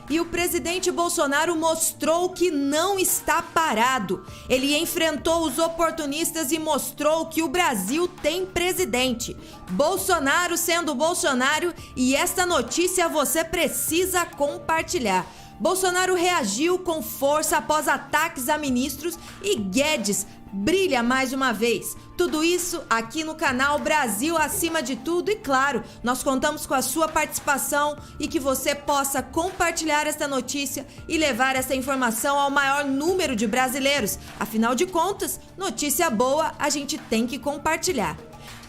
E o presidente Bolsonaro mostrou que não está parado. Ele enfrentou os oportunistas e mostrou que o Brasil tem presidente. Bolsonaro sendo Bolsonaro, e esta notícia você precisa compartilhar. Bolsonaro reagiu com força após ataques a ministros e Guedes brilha mais uma vez. Tudo isso aqui no canal Brasil Acima de Tudo e, claro, nós contamos com a sua participação e que você possa compartilhar esta notícia e levar essa informação ao maior número de brasileiros. Afinal de contas, notícia boa a gente tem que compartilhar.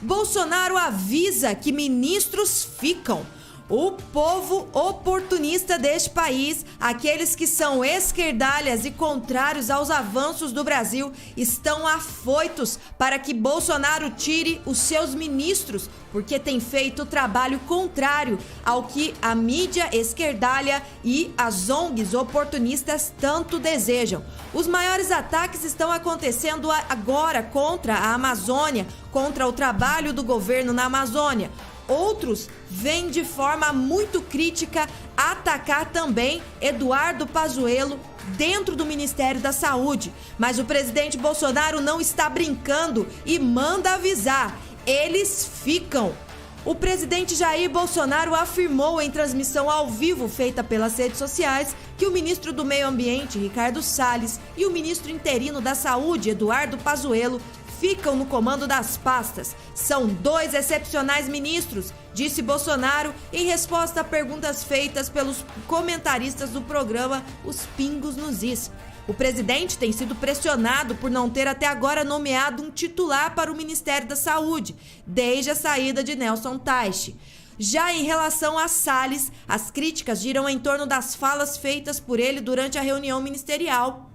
Bolsonaro avisa que ministros ficam. O povo oportunista deste país, aqueles que são esquerdalhas e contrários aos avanços do Brasil, estão afoitos para que Bolsonaro tire os seus ministros, porque tem feito trabalho contrário ao que a mídia esquerdalha e as ONGs oportunistas tanto desejam. Os maiores ataques estão acontecendo agora contra a Amazônia, contra o trabalho do governo na Amazônia. Outros vêm de forma muito crítica atacar também Eduardo Pazuello dentro do Ministério da Saúde. Mas o presidente Bolsonaro não está brincando e manda avisar: eles ficam. O presidente Jair Bolsonaro afirmou em transmissão ao vivo feita pelas redes sociais que o ministro do Meio Ambiente, Ricardo Salles, e o ministro interino da Saúde, Eduardo Pazuello, ficam no comando das pastas. São dois excepcionais ministros, disse Bolsonaro em resposta a perguntas feitas pelos comentaristas do programa Os Pingos nos Is. O presidente tem sido pressionado por não ter até agora nomeado um titular para o Ministério da Saúde, desde a saída de Nelson Teich. Já em relação a Salles, as críticas giram em torno das falas feitas por ele durante a reunião ministerial,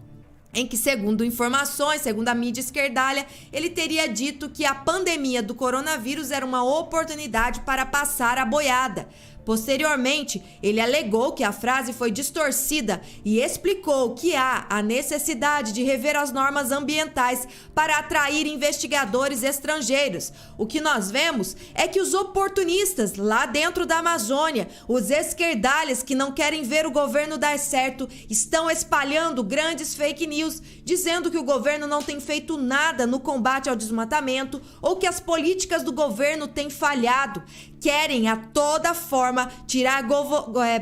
em que, segundo informações, segundo a mídia esquerdalha, ele teria dito que a pandemia do coronavírus era uma oportunidade para passar a boiada. Posteriormente, ele alegou que a frase foi distorcida e explicou que há a necessidade de rever as normas ambientais para atrair investigadores estrangeiros. O que nós vemos é que os oportunistas lá dentro da Amazônia, os esquerdalhas que não querem ver o governo dar certo, estão espalhando grandes fake news, dizendo que o governo não tem feito nada no combate ao desmatamento ou que as políticas do governo têm falhado. Querem a toda forma tirar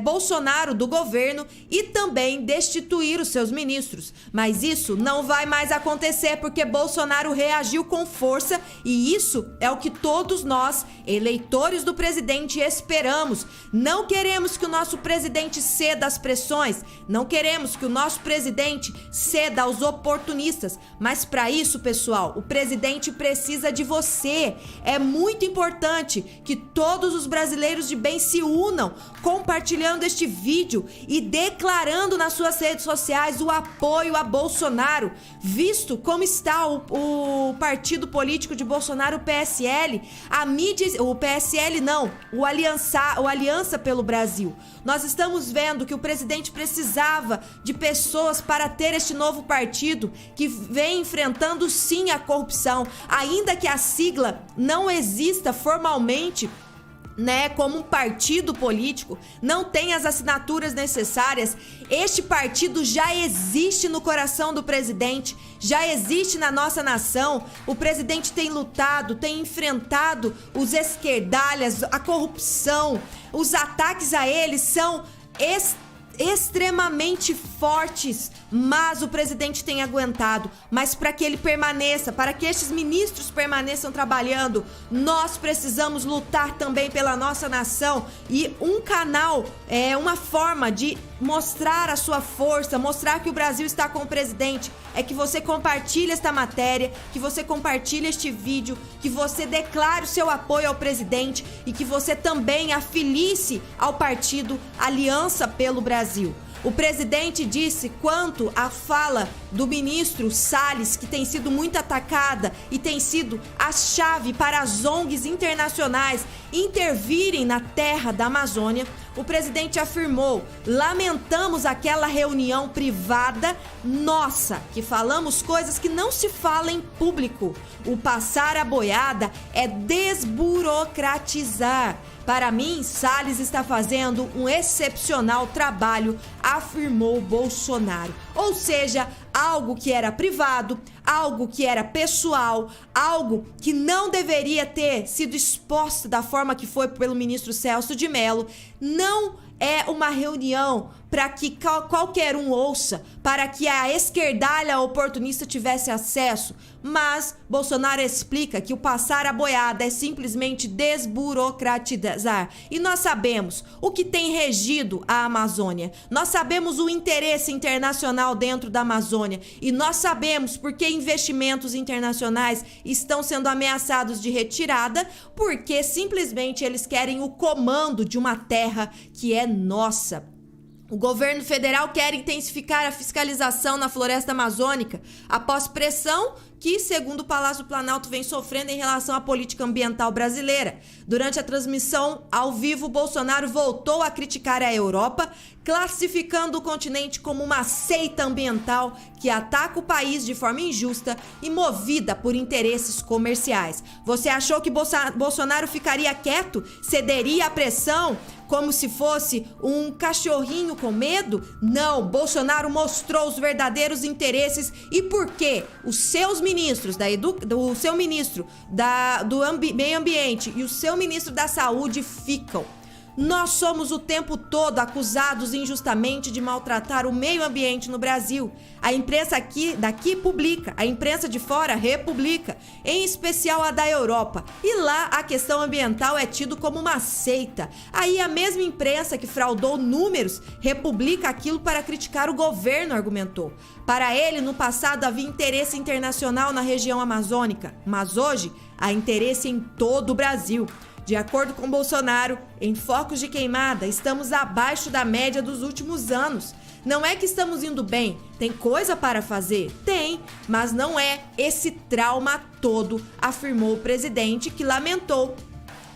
Bolsonaro do governo e também destituir os seus ministros. Mas isso não vai mais acontecer porque Bolsonaro reagiu com força e isso é o que todos nós, eleitores do presidente, esperamos. Não queremos que o nosso presidente ceda às pressões, não queremos que o nosso presidente ceda aos oportunistas. Mas para isso, pessoal, o presidente precisa de você. É muito importante que todos os brasileiros de bem se unam, compartilhando este vídeo e declarando nas suas redes sociais o apoio a Bolsonaro, visto como está o partido político de Bolsonaro, o PSL, a mídia, o PSL não, o Aliança pelo Brasil. Nós estamos vendo que o presidente precisava de pessoas para ter este novo partido que vem enfrentando sim a corrupção, ainda que a sigla não exista formalmente, como um partido político, não tem as assinaturas necessárias. Este partido já existe no coração do presidente, já existe na nossa nação. O presidente tem lutado, tem enfrentado os esquerdalhas, a corrupção. Os ataques a eles são extremamente fortes, mas o presidente tem aguentado. Mas para que ele permaneça, para que estes ministros permaneçam trabalhando, nós precisamos lutar também pela nossa nação. E um canal, uma forma de mostrar a sua força, mostrar que o Brasil está com o presidente, é que você compartilhe esta matéria, que você compartilhe este vídeo, que você declare o seu apoio ao presidente e que você também afilie-se ao partido Aliança pelo Brasil. O presidente disse quanto à fala do ministro Salles, que tem sido muito atacada e tem sido a chave para as ONGs internacionais intervirem na terra da Amazônia. o presidente afirmou: lamentamos aquela reunião privada nossa, que falamos coisas que não se fala em público. O passar a boiada é desburocratizar. Para mim, Salles está fazendo um excepcional trabalho, afirmou Bolsonaro. Ou seja, algo que era privado, algo que era pessoal, algo que não deveria ter sido exposto da forma que foi pelo ministro Celso de Mello, não é uma reunião para que qualquer um ouça, para que a esquerdalha oportunista tivesse acesso. Mas Bolsonaro explica que o passar a boiada é simplesmente desburocratizar. E nós sabemos o que tem regido a Amazônia. Nós sabemos o interesse internacional dentro da Amazônia. E nós sabemos porque investimentos internacionais estão sendo ameaçados de retirada, porque simplesmente eles querem o comando de uma terra que é nossa. O governo federal quer intensificar a fiscalização na floresta amazônica após pressão que, segundo o Palácio do Planalto, vem sofrendo em relação à política ambiental brasileira. Durante a transmissão ao vivo, Bolsonaro voltou a criticar a Europa, classificando o continente como uma seita ambiental que ataca o país de forma injusta e movida por interesses comerciais. Você achou que Bolsonaro ficaria quieto, cederia à pressão, como se fosse um cachorrinho com medo? Não, Bolsonaro mostrou os verdadeiros interesses e por que os seus ministros, o seu ministro do Meio Ambiente e o seu ministro da Saúde ficam. Nós somos o tempo todo acusados injustamente de maltratar o meio ambiente no Brasil. A imprensa daqui publica, a imprensa de fora republica, em especial a da Europa. E lá a questão ambiental é tido como uma seita. Aí a mesma imprensa que fraudou números republica aquilo para criticar o governo, argumentou. Para ele, no passado havia interesse internacional na região amazônica, mas hoje há interesse em todo o Brasil. De acordo com Bolsonaro, em focos de queimada, estamos abaixo da média dos últimos anos. Não é que estamos indo bem, tem coisa para fazer? Tem, mas não é esse trauma todo, afirmou o presidente, que lamentou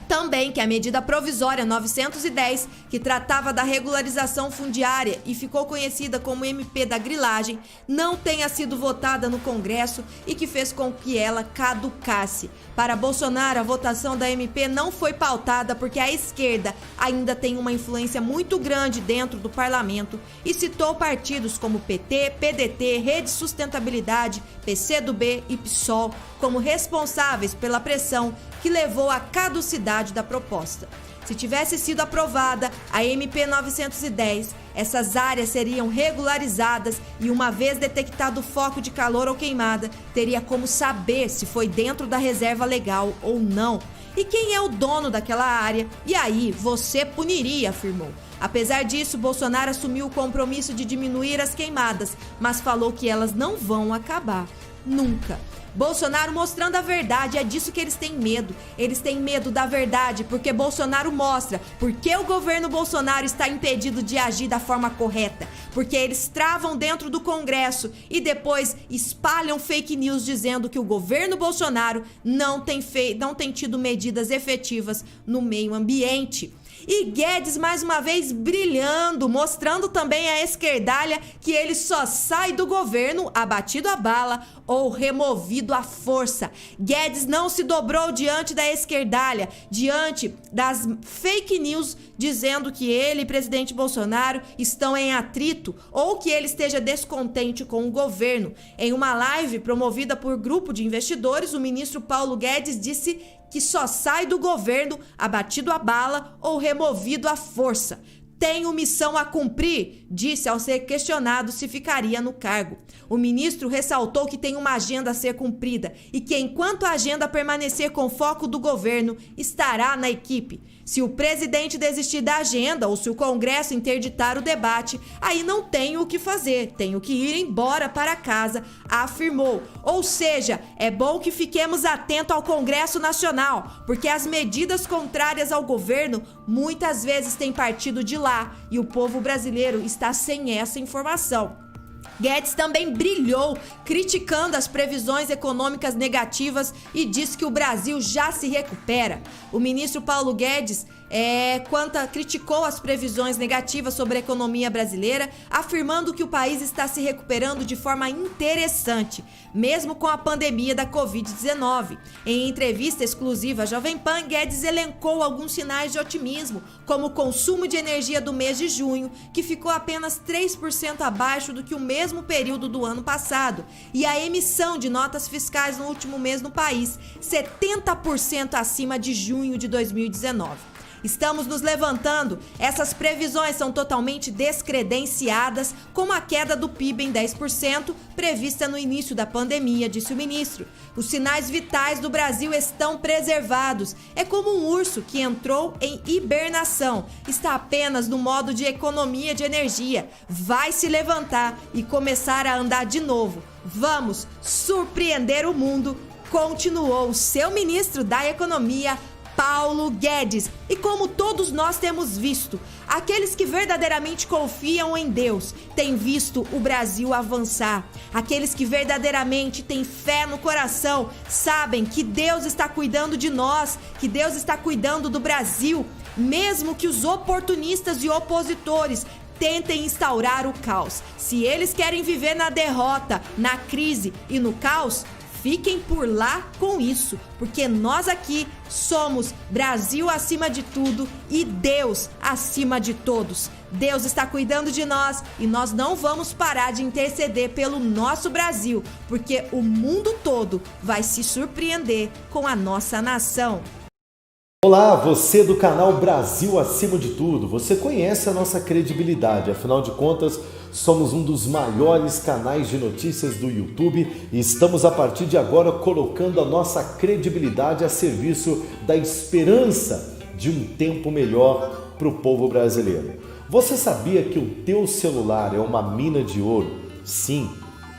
também que a medida provisória 910, que tratava da regularização fundiária e ficou conhecida como MP da grilagem, não tenha sido votada no Congresso e que fez com que ela caducasse. Para Bolsonaro, a votação da MP não foi pautada porque a esquerda ainda tem uma influência muito grande dentro do parlamento e citou partidos como PT, PDT, Rede Sustentabilidade, PCdoB e PSOL como responsáveis pela pressão que levou à caducidade da proposta. Se tivesse sido aprovada a MP 910, essas áreas seriam regularizadas e, uma vez detectado foco de calor ou queimada, teria como saber se foi dentro da reserva legal ou não. E quem é o dono daquela área? E aí você puniria, afirmou. Apesar disso, Bolsonaro assumiu o compromisso de diminuir as queimadas, mas falou que elas não vão acabar. Nunca. Bolsonaro mostrando a verdade, é disso que eles têm medo. Eles têm medo da verdade porque Bolsonaro mostra porque o governo Bolsonaro está impedido de agir da forma correta. Porque eles travam dentro do Congresso e depois espalham fake news dizendo que o governo Bolsonaro não tem tido medidas efetivas no meio ambiente. E Guedes mais uma vez brilhando, mostrando também à esquerdalha que ele só sai do governo abatido a bala ou removido à força. Guedes não se dobrou diante da esquerdalha, diante das fake news dizendo que ele e presidente Bolsonaro estão em atrito ou que ele esteja descontente com o governo. Em uma live promovida por grupo de investidores, o ministro Paulo Guedes disse que só sai do governo abatido a bala ou removido à força. Tenho missão a cumprir, disse ao ser questionado se ficaria no cargo. O ministro ressaltou que tem uma agenda a ser cumprida e que, enquanto a agenda permanecer com foco do governo, estará na equipe. Se o presidente desistir da agenda ou se o Congresso interditar o debate, aí não tenho o que fazer, tenho que ir embora para casa, afirmou. Ou seja, é bom que fiquemos atentos ao Congresso Nacional, porque as medidas contrárias ao governo muitas vezes têm partido de lá e o povo brasileiro está sem essa informação. Guedes também brilhou, criticando as previsões econômicas negativas e disse que o Brasil já se recupera. O ministro Paulo Guedes criticou as previsões negativas sobre a economia brasileira, afirmando que o país está se recuperando de forma interessante, mesmo com a pandemia da Covid-19. Em entrevista exclusiva à Jovem Pan, Guedes elencou alguns sinais de otimismo, como o consumo de energia do mês de junho, que ficou apenas 3% abaixo do que o mesmo período do ano passado, e a emissão de notas fiscais no último mês no país, 70% acima de junho de 2019. Estamos nos levantando. Essas previsões são totalmente descredenciadas, como a queda do PIB em 10% prevista no início da pandemia, disse o ministro. Os sinais vitais do Brasil estão preservados. É como um urso que entrou em hibernação. Está apenas no modo de economia de energia. Vai se levantar e começar a andar de novo. Vamos surpreender o mundo, continuou o seu ministro da Economia, Paulo Guedes. E como todos nós temos visto, aqueles que verdadeiramente confiam em Deus têm visto o Brasil avançar. Aqueles que verdadeiramente têm fé no coração sabem que Deus está cuidando de nós, que Deus está cuidando do Brasil, mesmo que os oportunistas e opositores tentem instaurar o caos. Se eles querem viver na derrota, na crise e no caos, fiquem por lá com isso, porque nós aqui somos Brasil acima de tudo e Deus acima de todos. Deus está cuidando de nós e nós não vamos parar de interceder pelo nosso Brasil, porque o mundo todo vai se surpreender com a nossa nação. Olá, você do canal Brasil Acima de Tudo. Você conhece a nossa credibilidade, afinal de contas, somos um dos maiores canais de notícias do YouTube e estamos a partir de agora colocando a nossa credibilidade a serviço da esperança de um tempo melhor para o povo brasileiro. Você sabia que o teu celular é uma mina de ouro? Sim,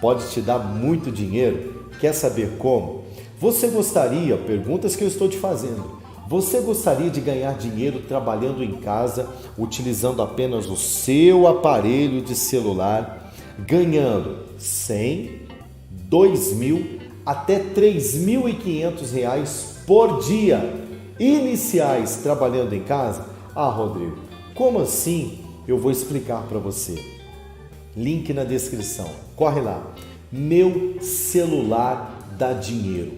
pode te dar muito dinheiro. Quer saber como? Você gostaria, perguntas que eu estou te fazendo, você gostaria de ganhar dinheiro trabalhando em casa, utilizando apenas o seu aparelho de celular, ganhando 100, 2.000 até 3.500 reais por dia, iniciais trabalhando em casa? Ah, Rodrigo, como assim? Eu vou explicar para você. Link na descrição. Corre lá. Meu celular dá dinheiro.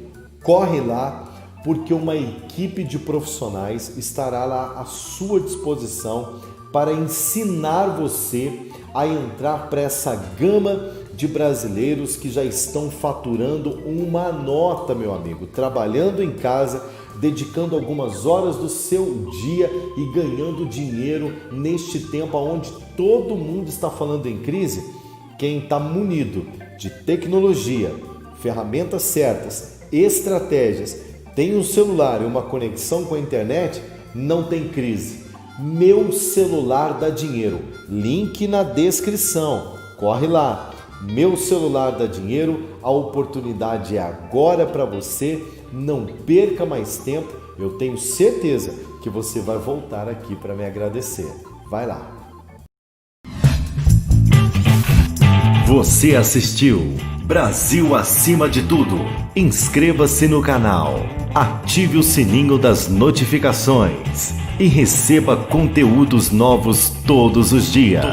Corre lá, porque uma equipe de profissionais estará lá à sua disposição para ensinar você a entrar para essa gama de brasileiros que já estão faturando uma nota, meu amigo, trabalhando em casa, dedicando algumas horas do seu dia e ganhando dinheiro neste tempo onde todo mundo está falando em crise. Quem está munido de tecnologia, ferramentas certas, estratégias, tem um celular e uma conexão com a internet, não tem crise. Meu celular dá dinheiro. Link na descrição. Corre lá. Meu celular dá dinheiro. A oportunidade é agora para você. Não perca mais tempo. Eu tenho certeza que você vai voltar aqui para me agradecer. Vai lá. Você assistiu Brasil Acima de Tudo. Inscreva-se no canal, ative o sininho das notificações e receba conteúdos novos todos os dias.